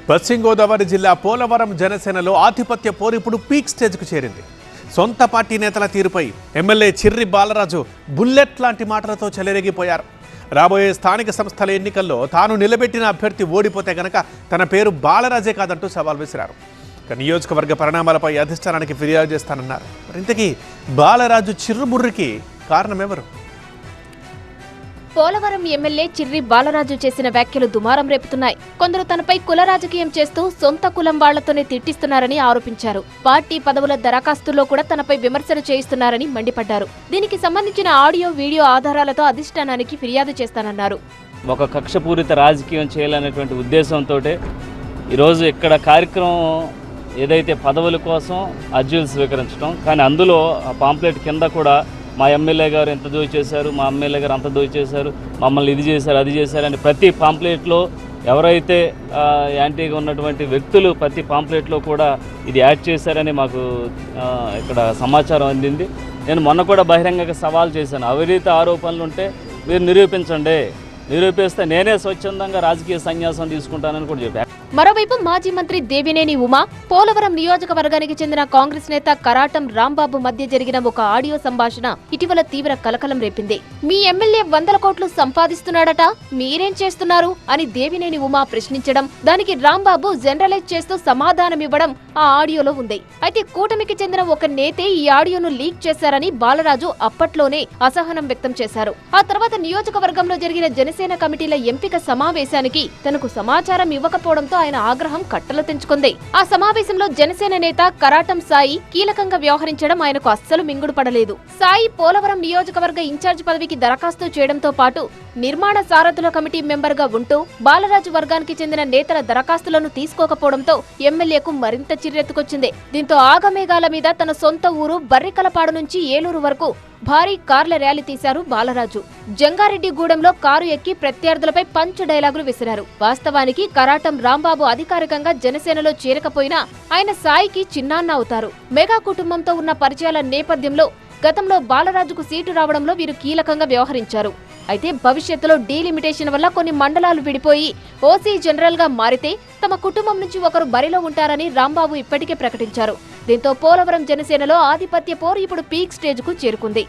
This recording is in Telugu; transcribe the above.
పశ్చిమ గోదావరి జిల్లా పోలవరం జనసేనలో ఆధిపత్య పోరు ఇప్పుడు పీక్ స్టేజ్కు చేరింది. సొంత పార్టీ నేతల తీరుపై ఎమ్మెల్యే చిర్రి బాలరాజు బుల్లెట్ లాంటి మాటలతో చెలరేగిపోయారు. రాబోయే స్థానిక సంస్థల ఎన్నికల్లో తాను నిలబెట్టిన అభ్యర్థి ఓడిపోతే గనక తన పేరు బాలరాజే కాదంటూ సవాల్ విసిరారు. నియోజకవర్గ పరిణామాలపై అధిష్టానానికి ఫిర్యాదు చేస్తానన్నారు. ఇంతకీ బాలరాజు చిర్రుబుర్రికి కారణమెవరు? పోలవరం ఎమ్మెల్యే చిర్రి బాలరాజు చేసిన వ్యాఖ్యలు దుమారం రేపుతున్నాయి. కొందరు తనపై కుల రాజకీయం చేస్తూ సొంత కులం వాళ్లతోనే తిట్టిస్తున్నారని ఆరోపించారు. పార్టీ పదవుల దరఖాస్తుల్లో కూడా తనపై విమర్శలు చేయిస్తున్నారని మండిపడ్డారు. దీనికి సంబంధించిన ఆడియో వీడియో ఆధారాలతో అధిష్టానానికి ఫిర్యాదు చేస్తానన్నారు. ఒక కక్షపూరిత రాజకీయం చేయాలనేటువంటి ఉద్దేశంతో ఈరోజు ఇక్కడ కార్యక్రమం ఏదైతే పదవుల కోసం అర్జీలు స్వీకరించడం, కానీ అందులో ఆ పాంప్లెట్ కింద కూడా మా ఎమ్మెల్యే గారు ఎంత దోచేశారు, మా ఎమ్మెల్యే గారు అంత దోచేశారు, మమ్మల్ని ఇది చేశారు అది చేశారు అని ప్రతి పాంప్లెట్లో ఎవరైతే యాంటీగా ఉన్నటువంటి వ్యక్తులు ప్రతి పాంప్లెట్లో కూడా ఇది యాడ్ చేశారని మాకు ఇక్కడ సమాచారం అందింది. నేను మొన్న కూడా బహిరంగంగా సవాల్ చేశాను. అవినీతి ఆరోపణలు ఉంటే మీరు నిరూపించండి, నిరూపిస్తే నేనే స్వచ్ఛందంగా రాజకీయ సన్యాసం తీసుకుంటానని కూడా చెప్పాను. మరోవైపు మాజీ మంత్రి దేవినేని ఉమా, పోలవరం నియోజకవర్గానికి చెందిన కాంగ్రెస్ నేత కరాటం రాంబాబు మధ్య జరిగిన ఒక ఆడియో సంభాషణ ఇటీవల తీవ్ర కలకలం రేపింది. మీ ఎమ్మెల్యే 100 కోట్లు సంపాదిస్తున్నాడట, మీరేం చేస్తున్నారు అని దేవినేని ఉమా ప్రశ్నించడం, దానికి రాంబాబు జనరలైజ్ చేస్తూ సమాధానమివ్వడం ఆ ఆడియోలో ఉంది. అయితే కూటమికి చెందిన ఒక నేతే ఈ ఆడియోను లీక్ చేశారని బాలరాజు అప్పట్లోనే అసహనం వ్యక్తం చేశారు. ఆ తర్వాత నియోజకవర్గంలో జరిగిన జనసేన కమిటీల ఎంపిక సమావేశానికి తనకు సమాచారం ఇవ్వకపోవడంతో ఆయన ఆగ్రహం కట్టలు తెంచుకుంది. ఆ సమావేశంలో జనసేన నేత కరాటం సాయి కీలకంగా వ్యవహరించడం ఆయనకు అస్సలు మింగుడు పడలేదు. సాయి పోలవరం నియోజకవర్గ ఇన్ఛార్జ్ పదవికి దరఖాస్తు చేయడంతో పాటు నిర్మాణ సారథుల కమిటీ మెంబర్ గా ఉంటూ బాలరాజు వర్గానికి చెందిన నేతల దరఖాస్తులను తీసుకోకపోవడంతో ఎమ్మెల్యేకు మరింత చిర్రెత్తుకొచ్చింది. దీంతో ఆగమేఘాల మీద తన సొంత ఊరు బర్రికలపాడు నుంచి ఏలూరు వరకు భారీ కార్ల ర్యాలీ తీశారు బాలరాజు. జంగారెడ్డిగూడెంలో కారు ఎక్కి ప్రత్యర్థులపై పంచ్ డైలాగులు విసిరారు. వాస్తవానికి కరాటం రాంబాబు అధికారికంగా జనసేనలో చేరకపోయినా ఆయన సాయికి చిన్నాన్న అవుతారు. మెగా కుటుంబంతో ఉన్న పరిచయాల నేపథ్యంలో గతంలో బాలరాజుకు సీటు రావడంలో వీరు కీలకంగా వ్యవహరించారు. అయితే భవిష్యత్తులో డీలిమిటేషన్ వల్ల కొన్ని మండలాలు విడిపోయి ఓసీ జనరల్ గా మారితే తమ కుటుంబం నుంచి ఒకరు బరిలో ఉంటారని రాంబాబు ఇప్పటికే ప్రకటించారు. దీంతో పోలవరం జనసేనలో ఆధిపత్య పోరు ఇప్పుడు పీక్ స్టేజ్ కు చేరుకుంది.